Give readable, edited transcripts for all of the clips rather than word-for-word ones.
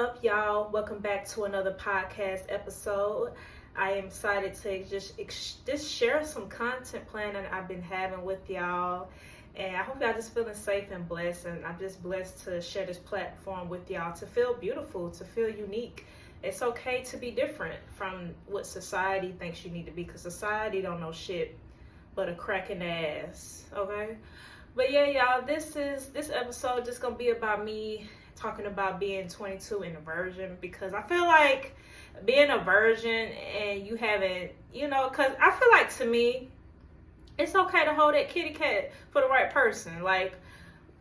up, y'all? Welcome back to another podcast episode. I am excited to just share some content planning I've been having with y'all, and I hope y'all just feeling safe and blessed. And I'm just blessed to share this platform with y'all to feel beautiful, to feel unique. It's okay to be different from what society thinks you need to be, because society don't know shit but a cracking ass. Okay. But yeah, y'all, this episode just gonna be about me talking about being 22 and a virgin, because I feel like being a virgin and you haven't, because I feel like, to me, it's okay to hold that kitty cat for the right person. Like,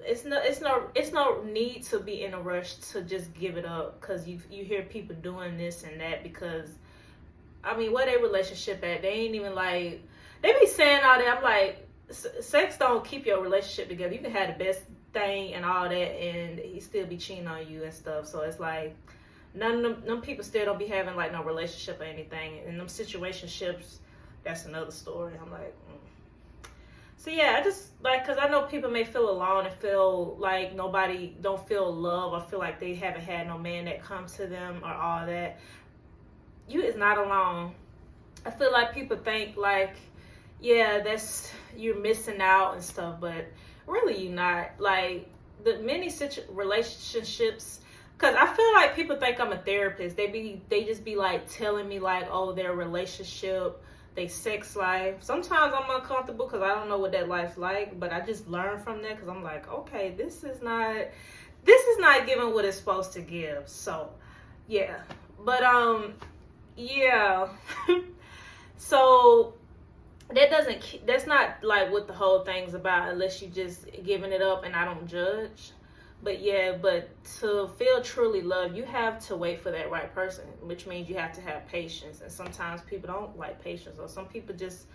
it's no need to be in a rush to just give it up, because you hear people doing this and that, because I mean, where their relationship at? They ain't even like, they be saying all that. I'm like, sex don't keep your relationship together. You can have the best thing and all that, and he still be cheating on you and stuff. So it's like, none of them people still don't be having like no relationship or anything. And them situationships, that's another story. I'm like, So yeah, I just like, because I know people may feel alone and feel like nobody don't feel love, or feel like they haven't had no man that comes to them or all that. You is not alone. I feel like people think like, yeah, you're missing out and stuff, but really you're not. Like, the many relationships, because I feel like people think I'm a therapist. They just be like telling me like, oh, their relationship, they sex life. Sometimes I'm uncomfortable because I don't know what that life's like, but I just learn from that, because I'm like, okay, this is not giving what it's supposed to give. So yeah, but yeah. So that's not like what the whole thing's about, unless you just giving it up, and I don't judge. But yeah, but to feel truly loved, you have to wait for that right person, which means you have to have patience. And sometimes people don't like patience, or some people just,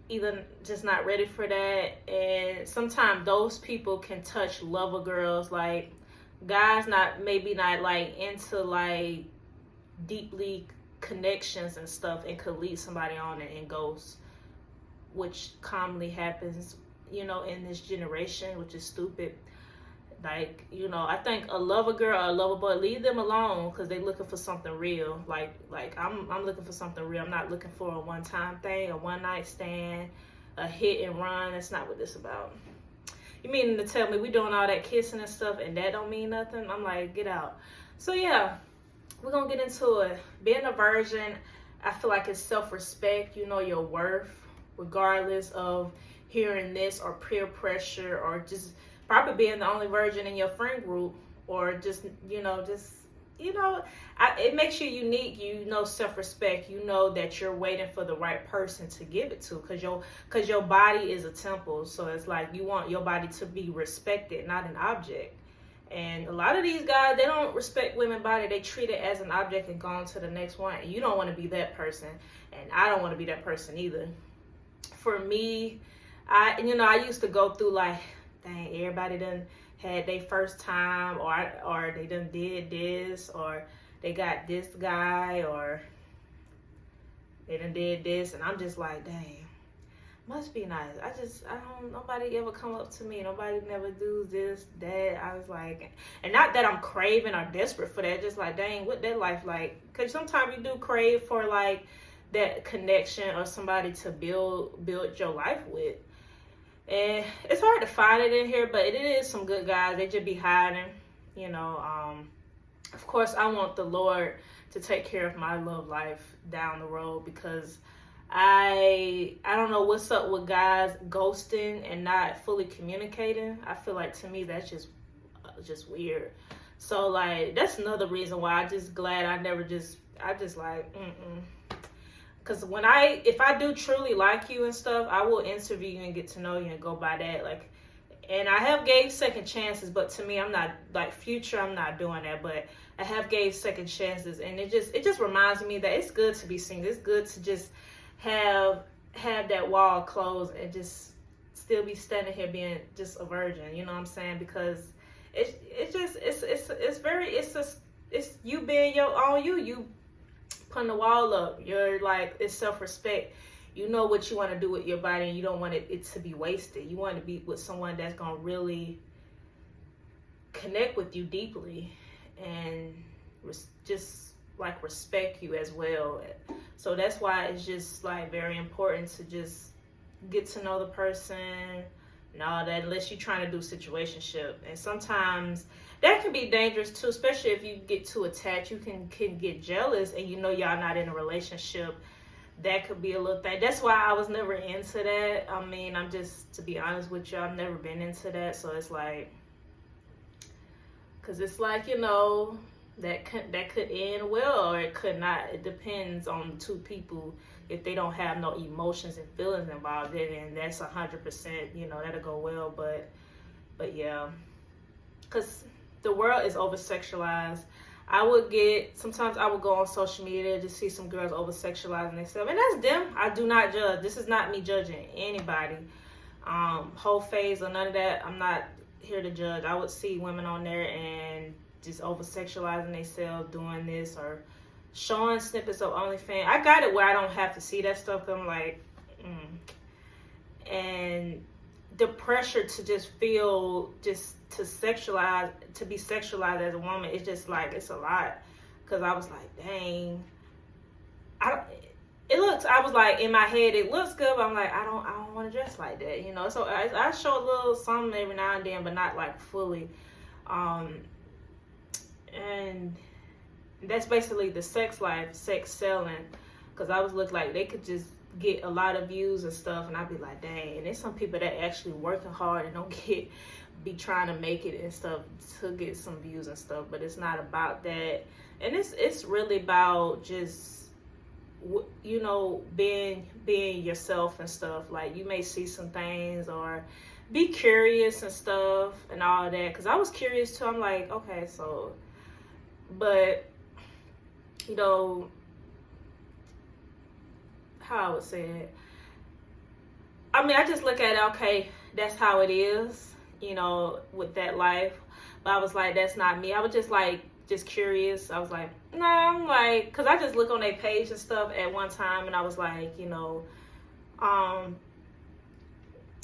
either just not ready for that. And sometimes those people can touch lover girls, like guys maybe not like into like deeply connections and stuff, and could lead somebody on and ghost, which commonly happens, in this generation, which is stupid. Like, I think a lover girl or a lover boy, leave them alone, because they looking for something real. Like I'm looking for something real. I'm not looking for a one-time thing, a one-night stand, a hit and run. That's not what this about. You mean to tell me we doing all that kissing and stuff and that don't mean nothing? I'm like, get out. So yeah, we're gonna get into it. Being a virgin, I feel like it's self-respect. You know your worth, regardless of hearing this or peer pressure, or just probably being the only virgin in your friend group, or just it makes you unique. Self-respect. That you're waiting for the right person to give it to, because your body is a temple. So it's like you want your body to be respected, not an object. And a lot of these guys, they don't respect women's body. They treat it as an object and go on to the next one. And you don't want to be that person. And I don't want to be that person either. For me, I used to go through like, dang, everybody done had their first time, or they done did this, or they got this guy, or they done did this. And I'm just like, dang, must be nice. Nobody ever come up to me. Nobody never do this, that. I was like, and not that I'm craving or desperate for that, just like, dang, what that life like? Because sometimes you do crave for like that connection, or somebody to build your life with. And it's hard to find it in here, but it is some good guys. They just be hiding, Of course, I want the Lord to take care of my love life down the road, because I don't know what's up with guys ghosting and not fully communicating. I feel like, to me, that's just weird. So like, that's another reason why I just glad I just like, because if I do truly like you and stuff, I will interview you and get to know you and go by that. Like, and I have gave second chances, but to me, I'm not like Future. I'm not doing that, but I have gave second chances, and it just reminds me that it's good to be single. It's good to just have that wall closed and just still be standing here being just a virgin. You know what I'm saying? Because it's you being your own you putting the wall up. You're like, it's self-respect. You know what you want to do with your body, and you don't want it to be wasted. You want to be with someone that's going to really connect with you deeply. and just like respect you as well. So that's why it's just like very important to just get to know the person and all that, unless you're trying to do situationship. And sometimes that can be dangerous too, especially if you get too attached. You can get jealous and you know y'all not in a relationship. That could be a little thing. That's why I was never into that. I mean, I'm just, to be honest with you, I've never been into that. So it's like, because it's like, you know, that could end well or it could not. It depends on the two people. If they don't have no emotions and feelings involved in it, and that's 100%, you know, that'll go well. But yeah, because the world is over sexualized. Sometimes I would go on social media to see some girls over sexualizing themselves, and that's them. I do not judge. This is not me judging anybody, whole phase or none of that. I'm not here to judge. I would see women on there and just over sexualizing themselves, doing this or showing snippets of OnlyFans. I got it where I don't have to see that stuff. I'm like, and the pressure to just feel to be sexualized as a woman, it's just like, it's a lot. Because I was like, dang, I was like, in my head, it looks good, but I'm like, I don't want to dress like that, you know. So I show a little something every now and then, but not like fully. And that's basically the sex life, sex selling. Because I was looking like they could just get a lot of views and stuff, and I'd be like, dang. And there's some people that actually working hard and don't be trying to make it and stuff to get some views and stuff. But it's not about that. And it's really about just, you know, being yourself and stuff. Like, you may see some things or be curious and stuff and all that. Because I was curious too. I'm like, okay, so, but, you know, how I would say it, I mean, I just look at it, okay, that's how it is, you know, with that life. But I was like, that's not me. I was just like, just curious. I was like, no, I'm like, because I just look on their page and stuff at one time, and I was like, you know,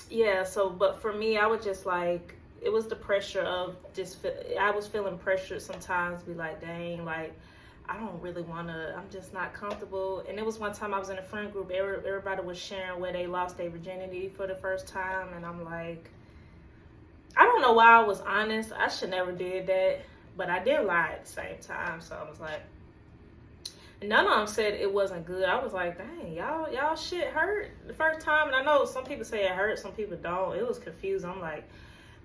yeah, so, but for me, I was just like, it was the pressure of I was feeling pressured sometimes, be like, dang, like, I don't really want to, I'm just not comfortable. And it was one time I was in a friend group, everybody was sharing where they lost their virginity for the first time. And I'm like, I don't know why I was honest. I should never did that. But I did lie at the same time. So I was like, none of them said it wasn't good. I was like, dang, y'all shit hurt the first time. And I know some people say it hurt, some people don't. It was confusing. I'm like,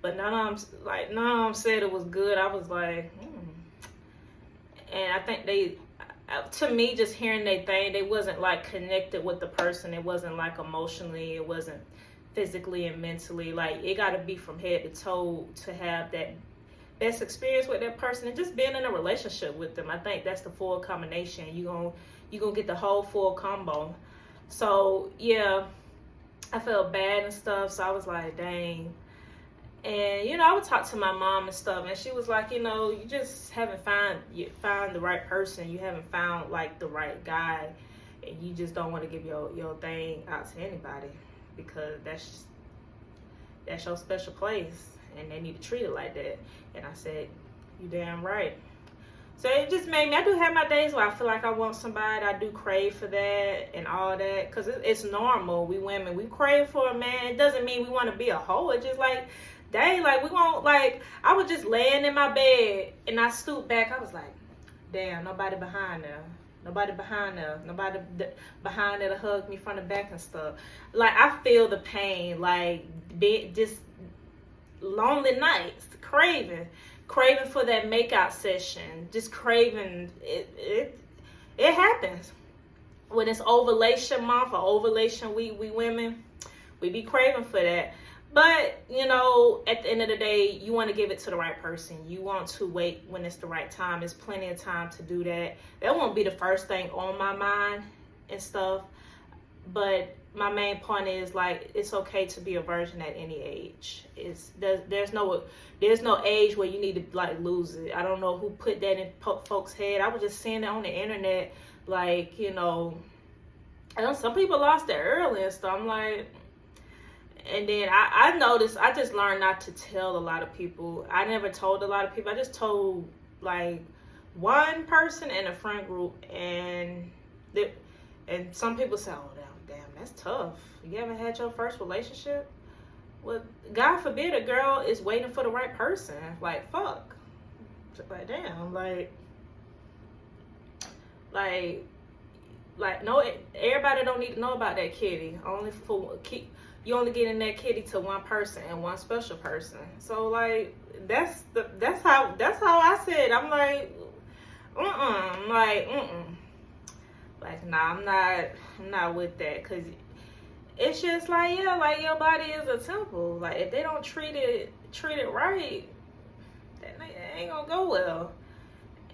but none of them said it was good. I was like, And I think to me, just hearing they thing, they wasn't like connected with the person. It wasn't like emotionally, it wasn't physically and mentally. Like, it got to be from head to toe to have that best experience with that person and just being in a relationship with them. I think that's the full combination. You gonna get the whole full combo. So yeah, I felt bad and stuff. So I was like, dang. And, you know, I would talk to my mom and stuff, and she was like, you know, you just haven't found the right person. You haven't found, like, the right guy, and you just don't want to give your thing out to anybody because that's your special place, and they need to treat it like that. And I said, you damn right. So it just made me, I do have my days where I feel like I want somebody. I do crave for that and all that because it's normal. We women, we crave for a man. It doesn't mean we want to be a hoe. It's just like, dang, like, we won't, like, I was just laying in my bed, and I stooped back. I was like, damn, nobody behind there. Nobody behind there. Nobody behind there to hug me from the back and stuff. Like, I feel the pain, like, just lonely nights, craving for that makeout session, just craving. It happens. When it's ovulation month or ovulation week, we women, we be craving for that. But, you know, at the end of the day, you want to give it to the right person. You want to wait when it's the right time. There's plenty of time to do that. That won't be the first thing on my mind and stuff. But my main point is, like, it's okay to be a virgin at any age. There's no age where you need to, like, lose it. I don't know who put that in folks' head. I was just seeing it on the internet, like, you know, some people lost it early and stuff. I'm like, and then I noticed, I just learned not to tell a lot of people. I never told a lot of people. I just told like one person in a friend group, and some people say, oh damn, that's tough. You haven't had your first relationship? Well, God forbid a girl is waiting for the right person. Like, fuck. Like, damn, like no, everybody don't need to know about that kitty. You only get in that kitty to one person and one special person. So like that's how I said. I'm like, like nah, I'm not with that, because it's just like, yeah, like your body is a temple. Like if they don't treat it right, that ain't gonna go well.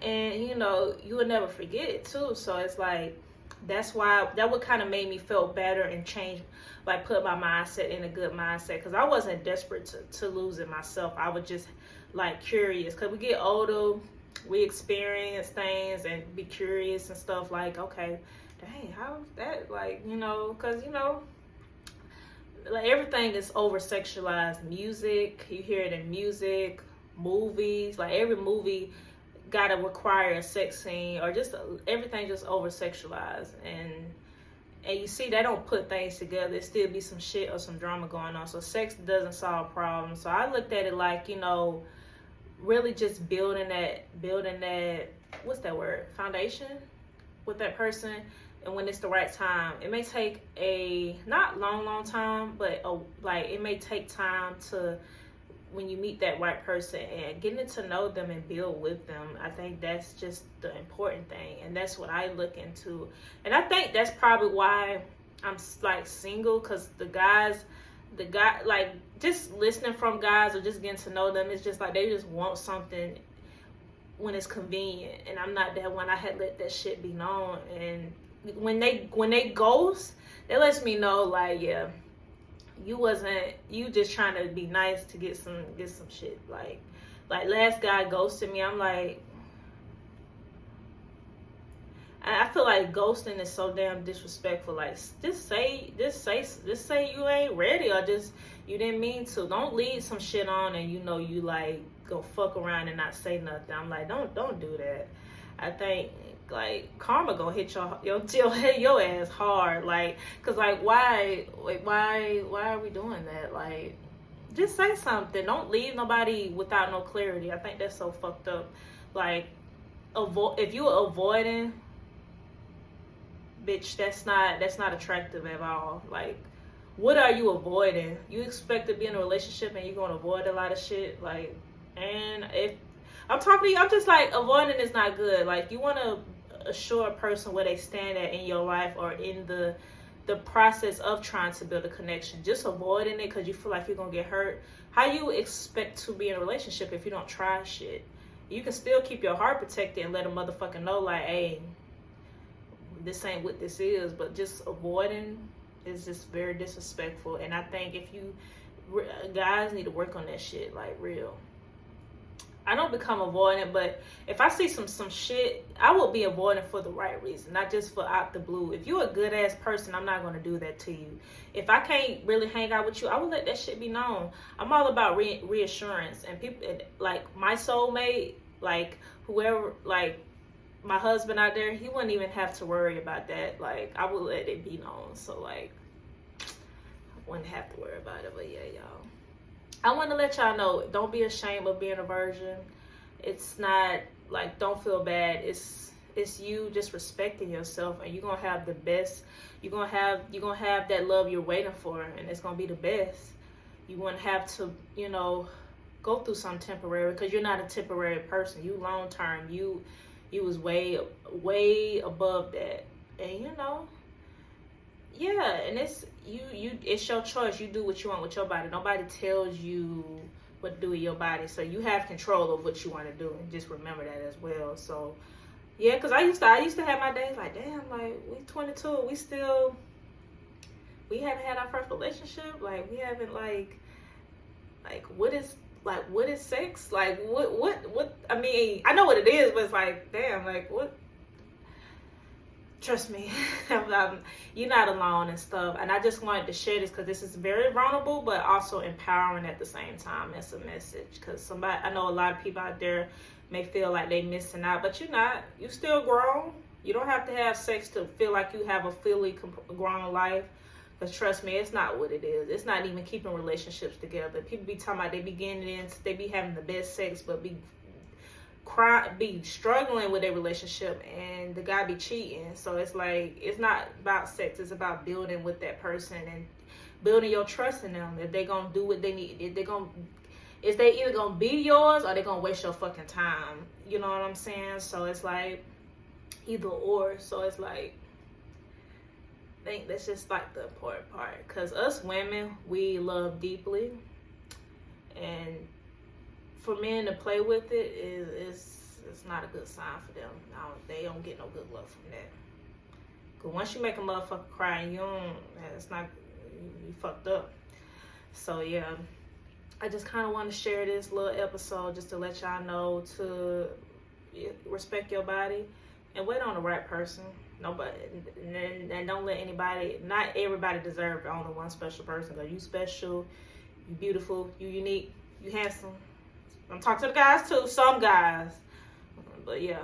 And you know, you will never forget it too. So it's like, that's why that would kind of made me feel better and change, like put my mindset in a good mindset, because I wasn't desperate to lose it myself. I was just like curious, because we get older, we experience things and be curious and stuff, like, okay, dang, how's that, like, you know, because you know, like everything is over sexualized. Music, you hear it in music, movies, like every movie gotta require a sex scene, or just everything just over sexualized, and you see they don't put things together. There still be some shit or some drama going on. So sex doesn't solve problems. So I looked at it like, you know, really just building that what's that word, foundation with that person. And when it's the right time, it may take a not long time, but like it may take time to, when you meet that right person and getting to know them and build with them. I think that's just the important thing, and that's what I look into. And I think that's probably why I'm like single, because the guy, like just listening from guys or just getting to know them, it's just like they just want something when it's convenient, and I'm not that one. I had let that shit be known, and when they ghost, it lets me know, like, yeah, you just trying to be nice to get some shit. Like last guy ghosted me. I'm like, I feel like ghosting is so damn disrespectful. Like, just say you ain't ready, or just you didn't mean to. Don't leave some shit on and you know you like go fuck around and not say nothing. I'm like, don't do that. I think like karma gonna hit your ass hard, like, cause like why are we doing that? Like, just say something. Don't leave nobody without no clarity. I think that's so fucked up. Like, if you avoiding, bitch, that's not attractive at all. Like, what are you avoiding? You expect to be in a relationship and you're gonna avoid a lot of shit? Like, and if I'm talking to you, I'm just like, avoiding is not good. Like, you want to assure a person where they stand at in your life, or in the process of trying to build a connection. Just avoiding it because you feel like you're gonna get hurt. How you expect to be in a relationship if you don't try shit? You can still keep your heart protected and let a motherfucker know, like, hey, this ain't what this is. But just avoiding is just very disrespectful. And I think if you guys need to work on that shit, like, real. I don't become avoidant, but if I see some shit, I will be avoidant for the right reason, not just for out the blue. If you're a good ass person, I'm not going to do that to you. If I can't really hang out with you, I will let that shit be known. I'm all about reassurance, and people like my soulmate, like whoever, like my husband out there, he wouldn't even have to worry about that. Like, I would let it be known. So like, I wouldn't have to worry about it. But yeah, y'all, I want to let y'all know, don't be ashamed of being a virgin. It's not like, don't feel bad. It's you just respecting yourself, and you're gonna have the best. You're gonna have that love you're waiting for, and it's gonna be the best. You wouldn't have to, you know, go through some temporary, because you're not a temporary person. You long term. You was way above that, and you know. Yeah, and it's your choice. You do what you want with your body. Nobody tells you what to do with your body, so you have control of what you want to do, and just remember that as well. So yeah, because I used to have my days like, damn, like, we 22, we haven't had our first relationship, like we haven't like what is sex, like what I mean, I know what it is, but it's like, damn, like what. Trust me, you're not alone and stuff. And I just wanted to share this because this is very vulnerable, but also empowering at the same time. It's a message, because I know a lot of people out there may feel like they missing out, but you're not. You still grown. You don't have to have sex to feel like you have a fully grown life. Because trust me, it's not what it is. It's not even keeping relationships together. People be talking about they they be having the best sex, but be struggling with their relationship, and the guy be cheating. So it's like, it's not about sex. It's about building with that person and building your trust in them. If they gonna do what they need, is they either gonna be yours or they gonna waste your fucking time. You know what I'm saying? So it's like either or. So it's like, I think that's just like the important part, because us women, we love deeply, and for men to play with it it's not a good sign for them. They don't get no good love from that. Because once you make a motherfucker cry, and you fucked up. So yeah, I just kind of want to share this little episode just to let y'all know to respect your body and wait on the right person. Nobody, and don't let anybody, not everybody deserves only one special person. Because you special, you beautiful, you unique, you handsome. I'm talking to the guys too, some guys. But yeah,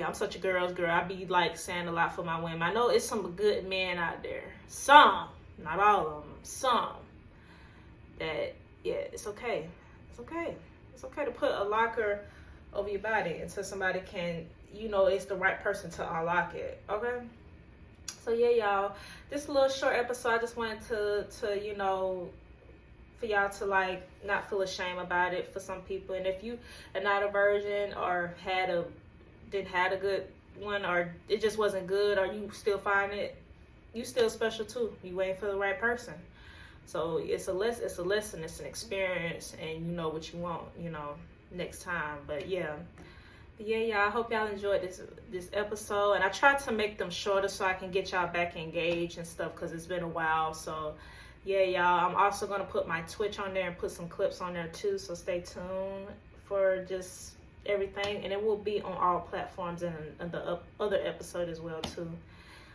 I'm such a girl's girl. I be like saying a lot for my women. I know it's some good men out there. Some, not all of them, some. That, yeah, it's okay. It's okay. It's okay to put a locker over your body until somebody can, it's the right person to unlock it. Okay? So yeah, y'all, this little short episode, I just wanted to for y'all to like not feel ashamed about it for some people. And if you are not a virgin or didn't have a good one, or it just wasn't good, or you still find it, you still special too. You waiting for the right person. So it's a lesson, it's an experience, and you know what you want, next time. But yeah, y'all, I hope y'all enjoyed this episode, and I tried to make them shorter so I can get y'all back engaged and stuff, because it's been a while. So yeah, y'all, I'm also going to put my Twitch on there and put some clips on there too, so stay tuned for just everything, and it will be on all platforms and the other episode as well too.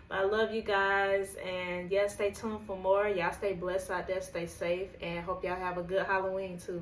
But I love you guys, and yeah, stay tuned for more. Y'all stay blessed out there, stay safe, and hope y'all have a good Halloween too.